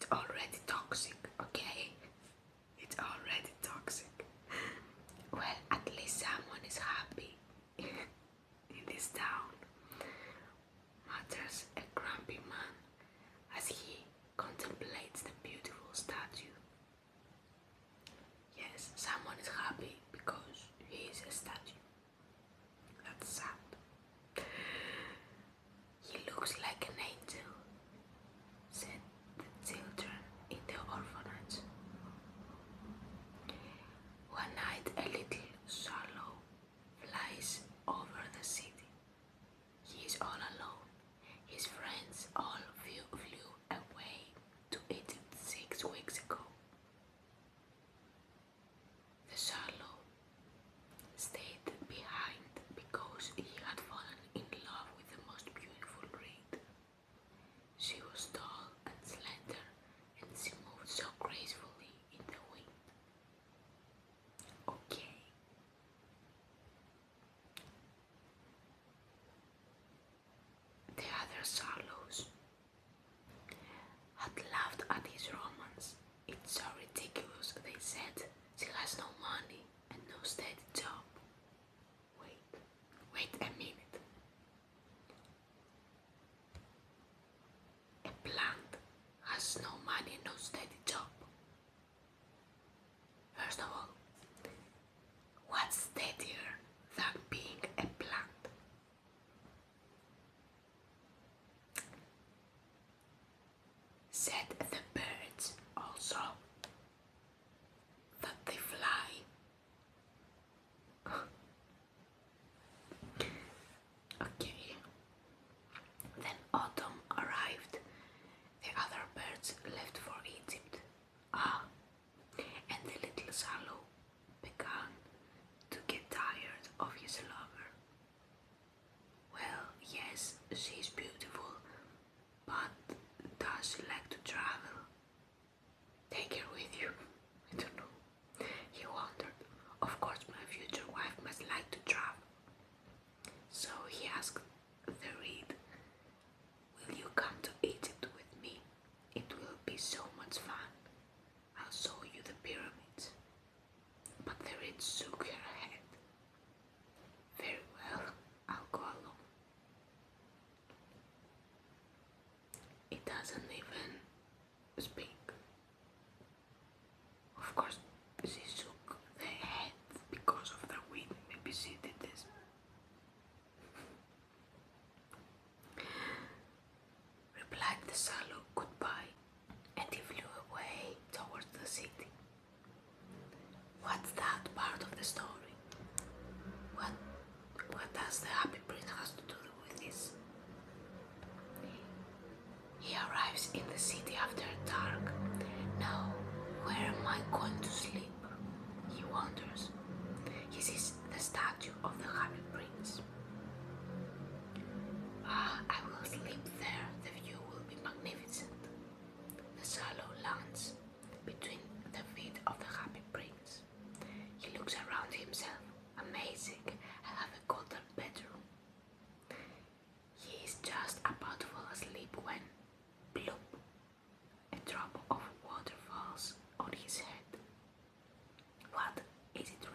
It's already toxic, okay? It's already toxic. Well, at least someone is happy in this town, mutters a grumpy man as he contemplates the beautiful statue. Yes, someone is happy because he is a statue. That's sad. He looks like an angel, said the children in the orphanage. One night a little swallow flies over the city. He is all alone. His friends all flew away to Egypt 6 weeks ago. The swallow stayed behind because he had fallen in love with the most beautiful reed. She was tall and slender, and she moved so gracefully in the wind. Okay. The other swallows had laughed at his romance. It's so ridiculous, they said. She has no money and no steady job. Wait a minute. A plant has no money and no steady job. First of all, what's steadier than being a plant? Said the birds also that they fly. Okay. Then autumn arrived. The other birds left for Egypt. And the little swallow began to get tired of his lover. Well, yes, she's beautiful, but does she like to travel? Take her with you. I don't know. He wondered. Of course, my future wife must like to travel. So he asked the reed, will you come to Egypt with me? It will be so much fun. I'll show you the pyramids. But the reed shook her head. Very well, I'll go alone. It doesn't even speak. Of course, she shook the head because of the wind. Maybe she did this. Replied the swallow goodbye, and he flew away towards the city. What's that part of the story? What does the happy prince has to do with this? He arrives in the city after dark. Now, where am I going to sleep? He wonders. He sees the statue of the happy prince. I will sleep there. The view will be magnificent. The swallow lands between the feet of the happy prince. He looks around himself. Amazing, I have a golden bedroom. He is just about to fall asleep when, bloop, a drop of water falls on his head. What? Is it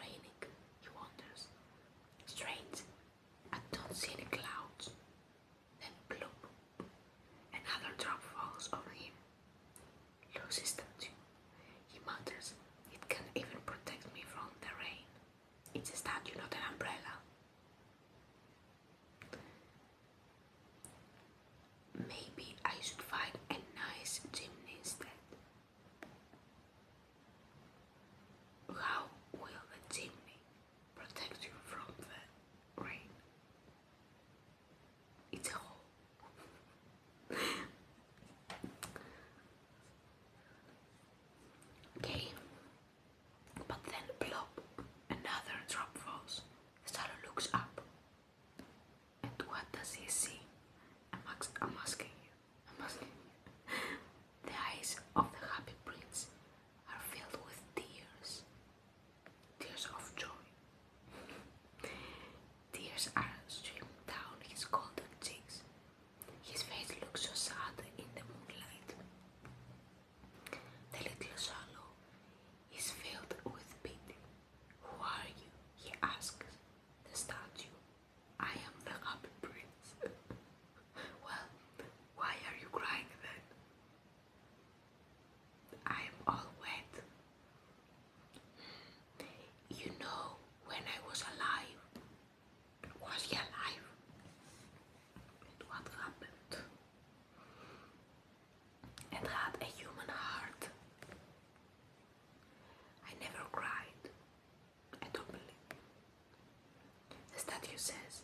says,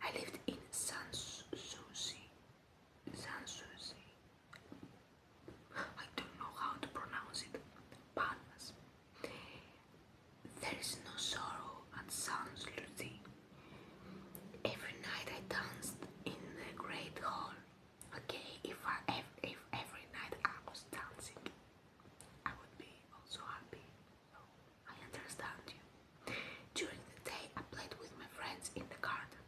I lived in Sanssouci. Sanssouci. I don't know how to pronounce it. Palmas. There is no sorrow at Sanssouci. Every night I danced in the great hall. Okay, if every night I was dancing, I would be also happy. So I understand you. During the day, I played with my friends in the garden.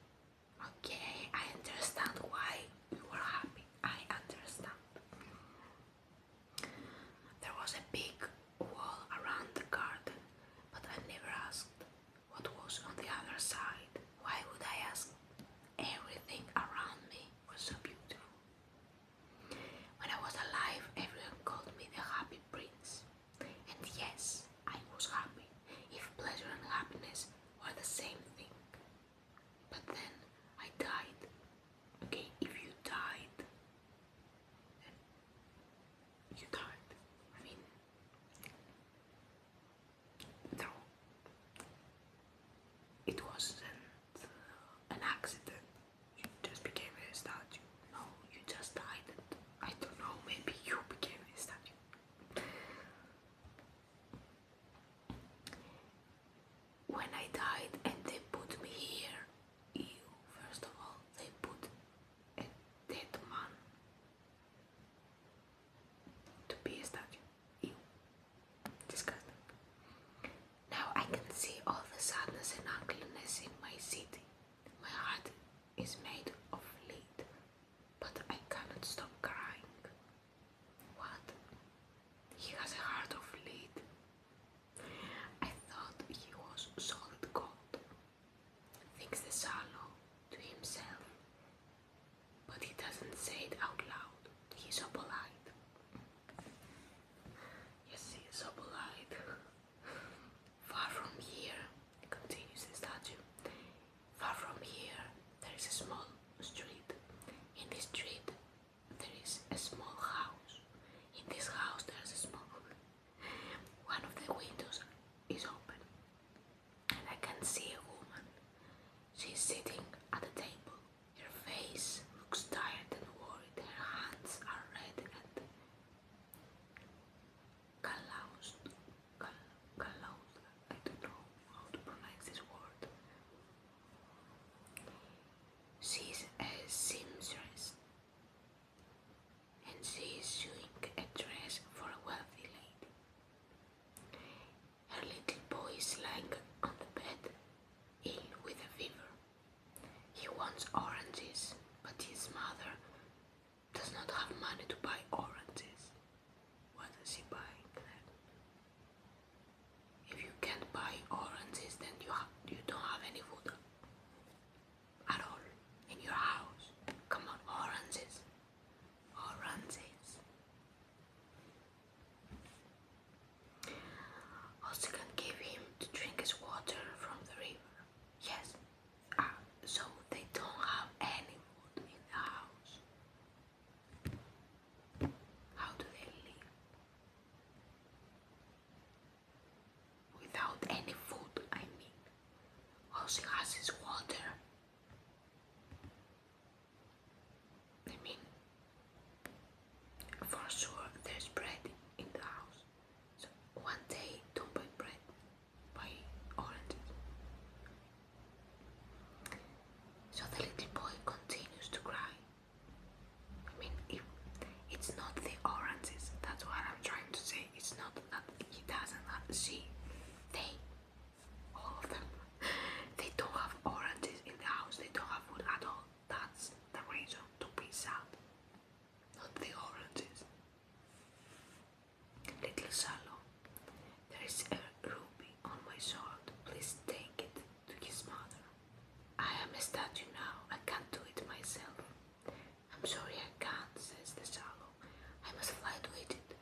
Okay, I understand why you were happy. I understand. There was a big wall around the garden, but I never asked what was on the other side. Why would I ask? Everything around me was so beautiful. When I was alive, everyone called me the Happy Prince. And yes, I was happy, if pleasure and happiness were the same thing. But then I died. Okay, if you died, then you died. I mean, no, it wasn't an accident. You just became a statue. No, you just died. I don't know, maybe you became a statue. When I died and they put me here, first of all, they put a dead man to be a statue. Ew. Disgusting. Now I can see all the sadness and ugliness in my city. My heart is made of lead, but I cannot stop crying. What? He has a heart of lead. I thought he was solid gold, thinks the Salo to himself, but he doesn't say it out loud. He's so polite. Yes, he is so polite. Far from here, continues the statue, far from here there is a small street. In this street there is a small house. In this house there is a small... One of the windows is open, and I can see a woman. She is sitting at a table. Her face looks tired and worried. Her hands are red and calloused. Calloused. I don't know how to pronounce this word. She is a seamstress, and she is sewing a dress for a wealthy lady. Her little boy is lying on the bed, ill with a fever. He wants oranges, but his mother does not have money to buy oranges. What is she buying then? If you can't buy oranges, then you don't have any food at all in your house. Come on, oranges. Oranges. Also can give him to drink his water from the river. Yes. So they don't have any food in the house. How do they live? Without any food, I mean. All she has is water. I mean, for sure there's bread in the house. So one day, don't buy bread, buy oranges. So the little boy continues to cry. I mean, it's not the oranges, that's what I'm trying to say. It's not that he doesn't see. They, all of them, they don't have oranges in the house. They don't have food at all. That's the reason to be sad, not the oranges. Little Salo, there is a ruby on my sword. Please take it to his mother. I am a statue now. I can't do it myself. I'm sorry I can't, says the Salo. I must fly to Egypt.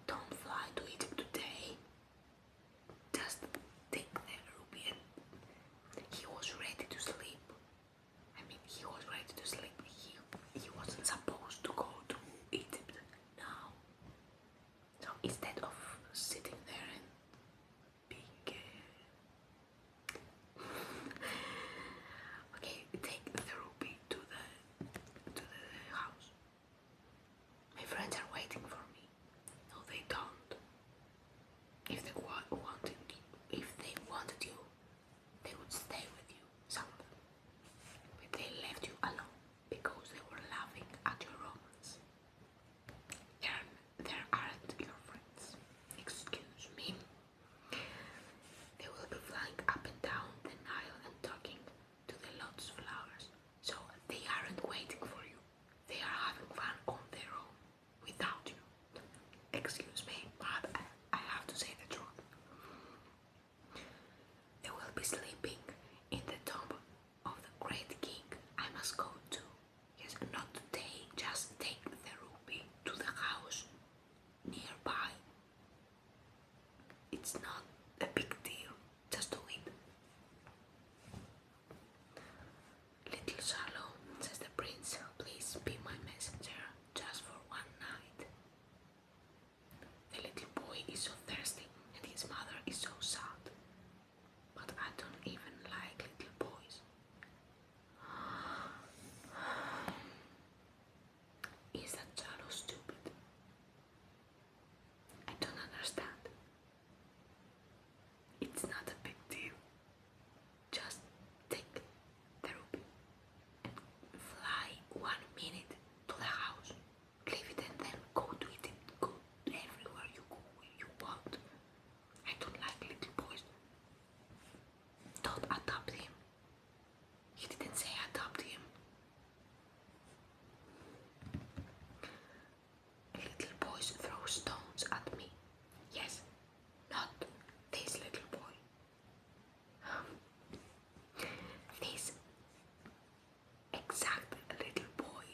Don't fly to Egypt today. Just take the ruby. He was ready to sleep. I mean, he was ready to sleep. He wasn't supposed to go to Egypt now. Is that shadow stupid? I don't understand. It's not a big deal. Just take the ruby and fly 1 minute to the house. Leave it and then go to it and go everywhere you go where you want. I don't like little boys. Don't adopt him. He didn't say adopt him. Little boys throw stones at me. Yes, not this little boy. This exact little boy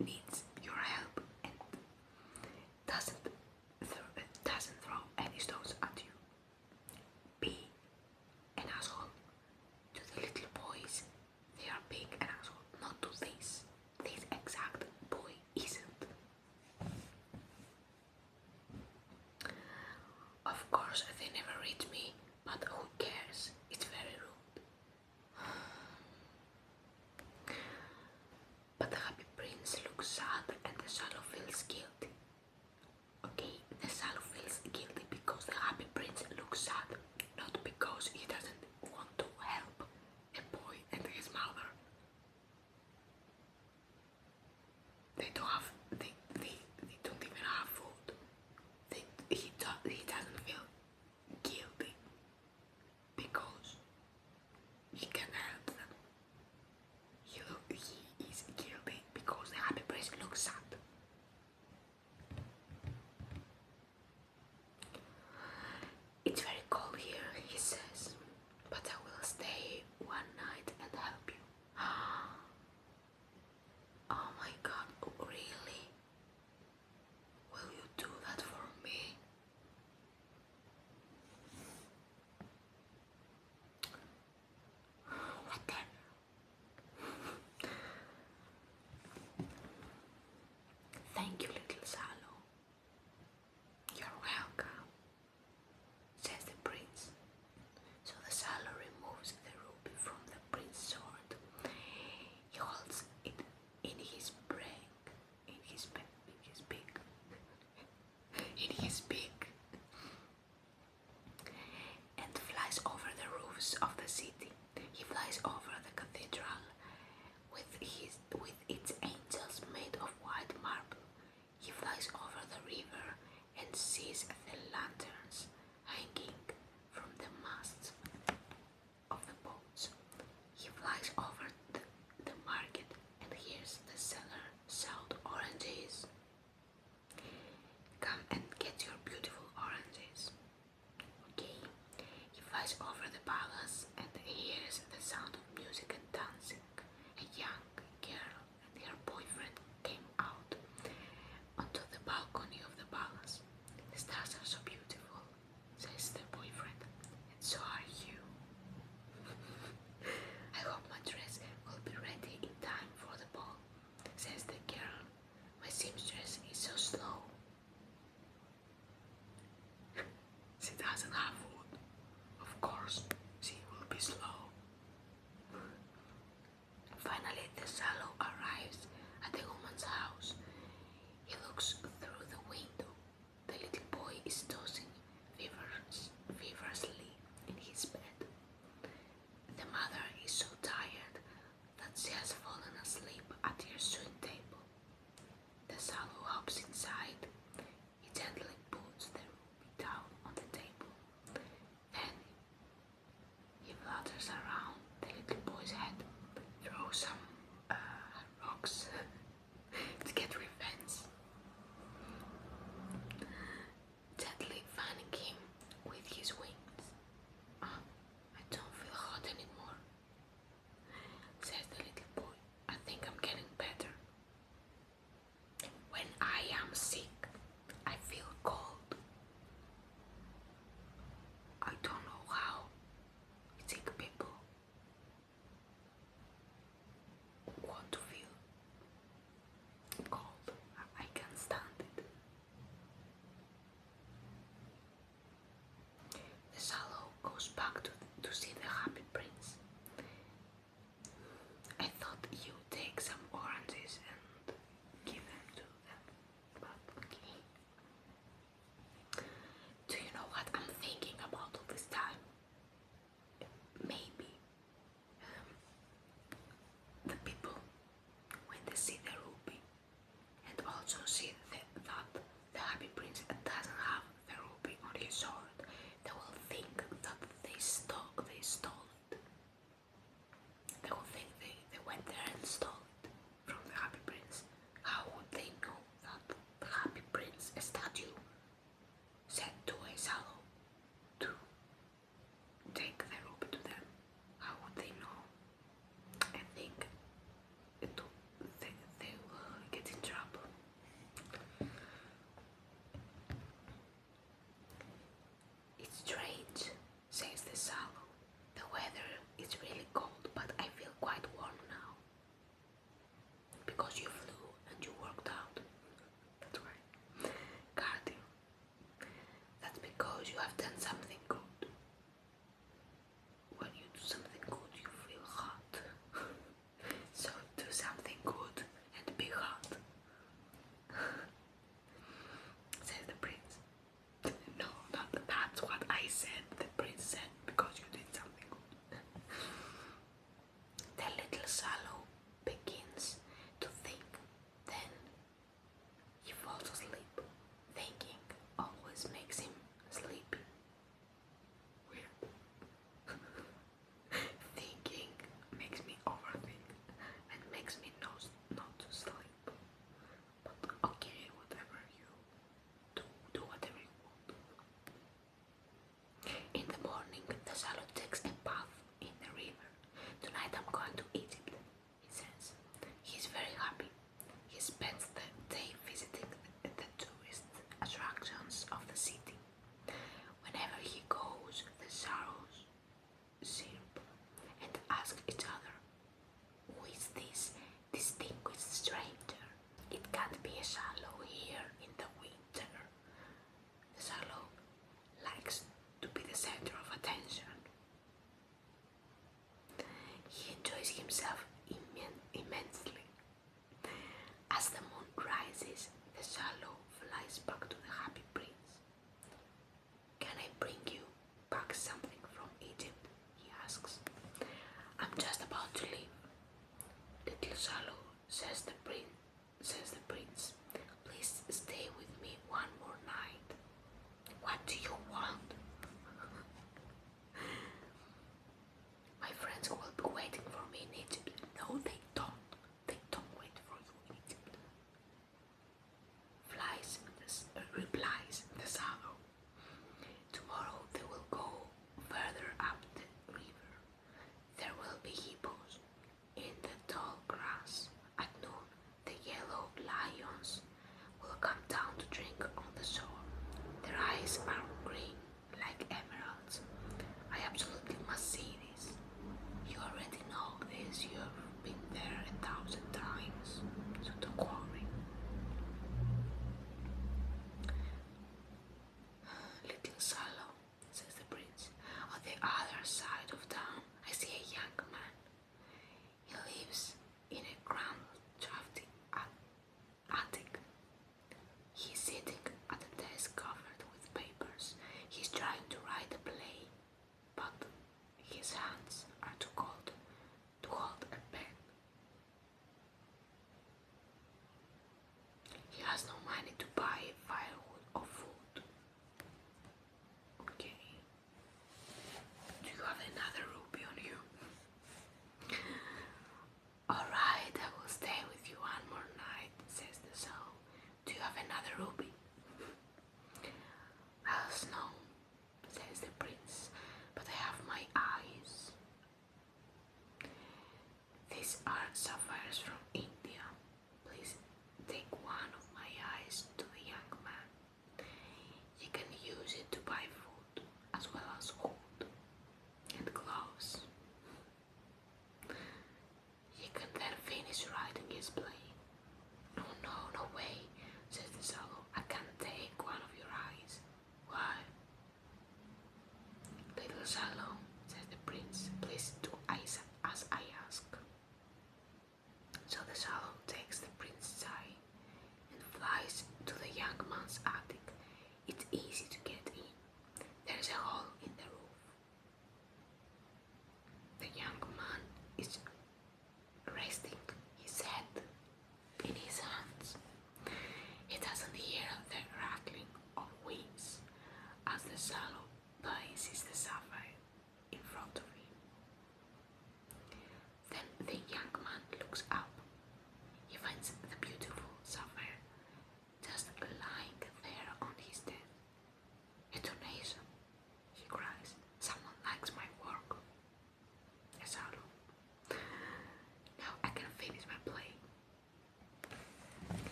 needs your help and doesn't throw any stones at you. Be an asshole to the little boys. They are big and asshole, not to this. This exact boy isn't. Of course, they never reach me, but who cares? It's very rude. But the happy prince looks sad and the shadow feels guilty. Okay, the shadow feels guilty because the happy prince looks sad, not because he doesn't want to help a boy and his mother. They don't even have food. He doesn't feel guilty because he can help them. He is guilty because the happy prince looks sad. It's very cold here, he says, but I will stay 1 night and help you. Oh my god, really? Will you do that for me? Whatever. Thank you, little Salo. You're welcome, says the prince. So the Salo removes the ruby from the prince's sword. He holds it in his beak, and flies over the roofs of the city. He flies over the cathedral with its angels made of white marble. He flies over the river and sees the lanterns hanging from the masts of the boats. He flies over the market and hears the seller shout oranges. Come and get your beautiful oranges. Okay. He flies over the palace and hears the sound of music and dancing. A young girl and her boyfriend came out onto the balcony of the palace. The stars are so beautiful, says the boyfriend, and so are you. I hope my dress will be ready in time for the ball, says the girl. My seamstress is so slow. She doesn't have wood. Of course, she will be slow. Finally, the Salo arrives at the woman's house. He looks through the window. The little boy is tossing feverishly in his bed. The mother is so tired that she has fallen asleep at her sewing table. The Salo hops inside. He gently puts the ruby down on the table. Then he flutters around the little boy's head, throws some rocks to get revenge, gently fanning him with his wings. I don't feel hot anymore, says the little boy. I think I'm getting better. When I am sick, I feel cold. I don't know how sick people want to feel cold. I can't stand it. The Salo goes back to see the happy prince. I thought you'd take some oranges and give them come down to drink on the shore. Their eyes are green, like emeralds. I absolutely must see this. You already know this, you've been there 1,000 times, so don't worry. Little Sallow, says the prince, on the other side of town I see a young man. He lives in a grand drafty attic. He's sitting at a desk covered with papers.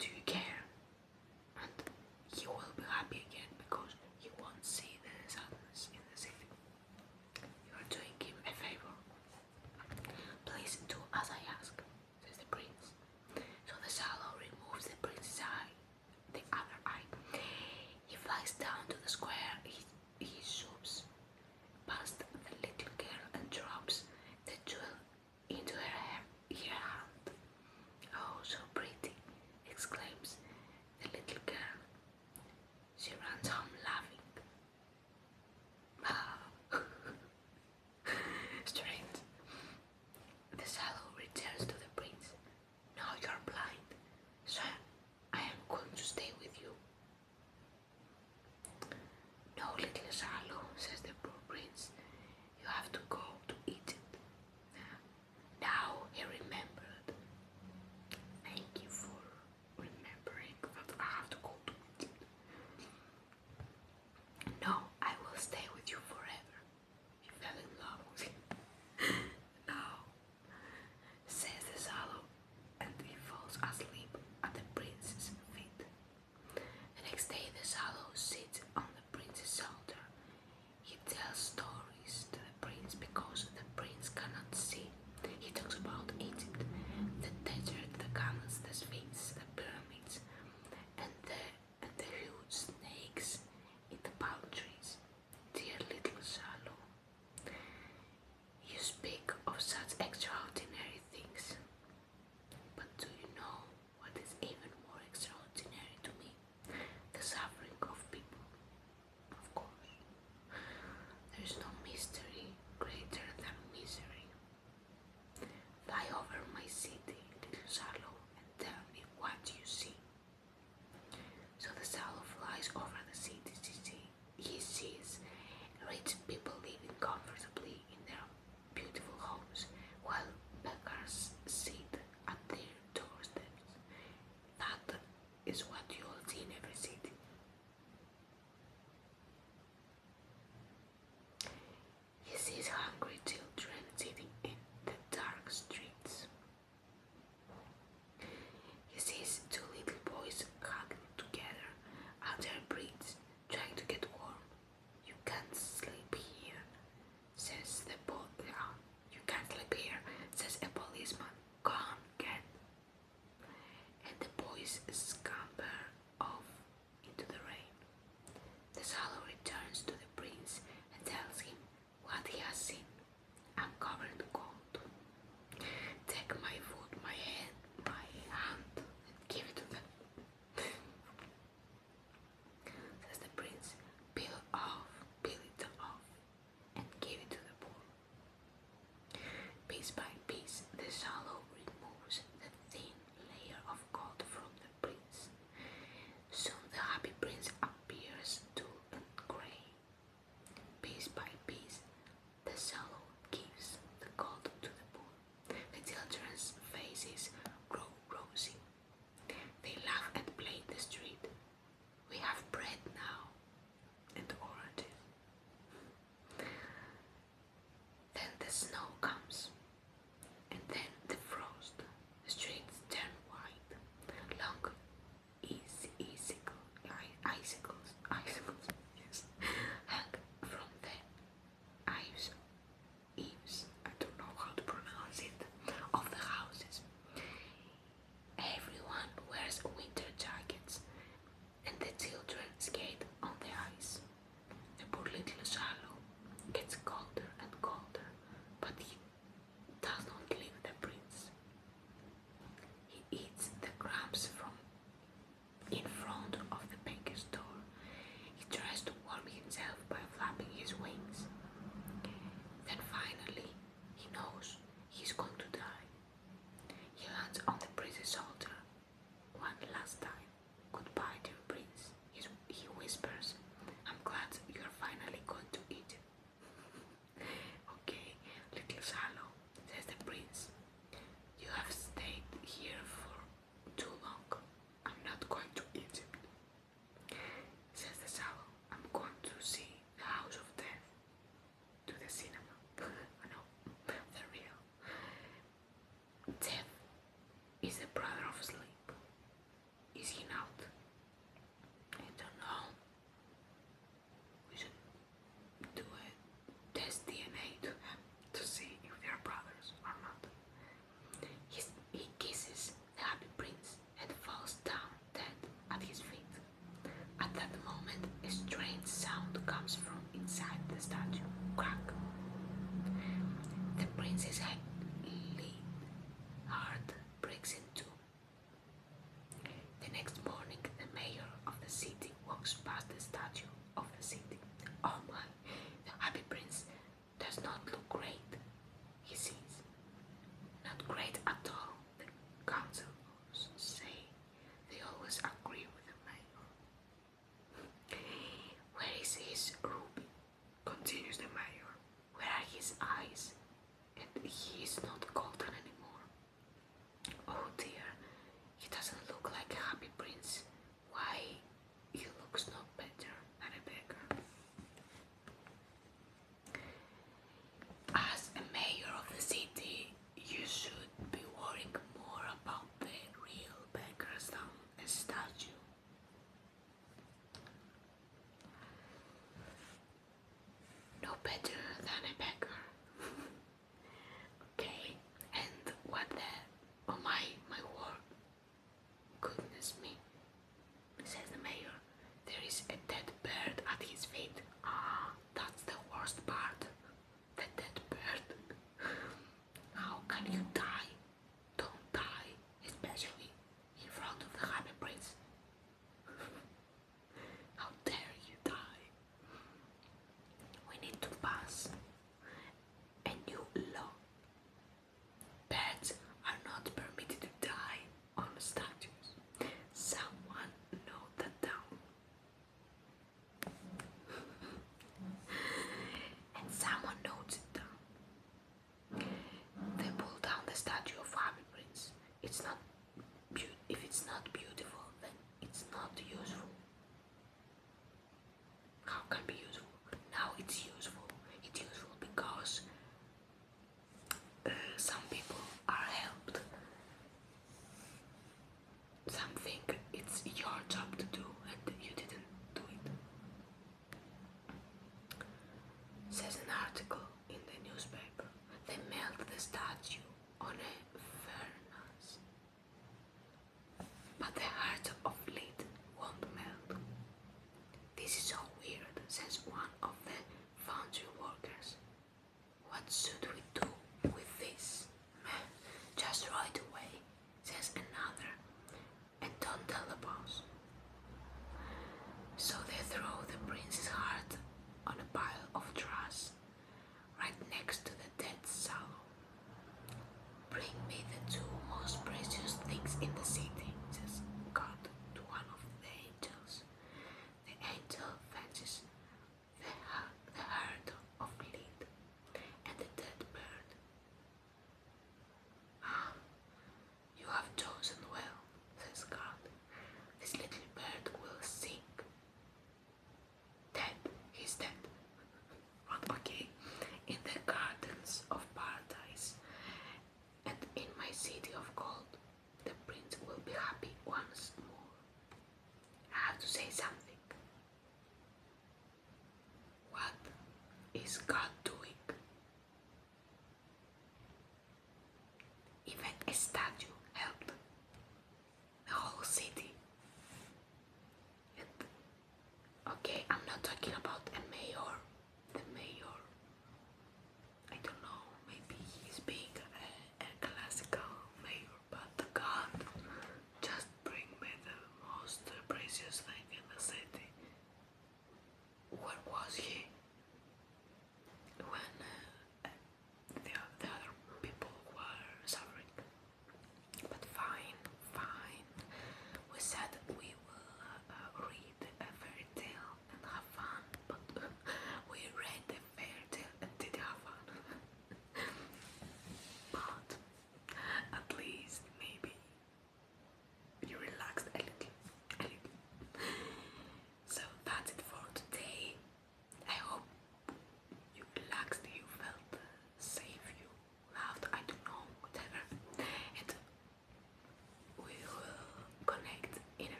do you care?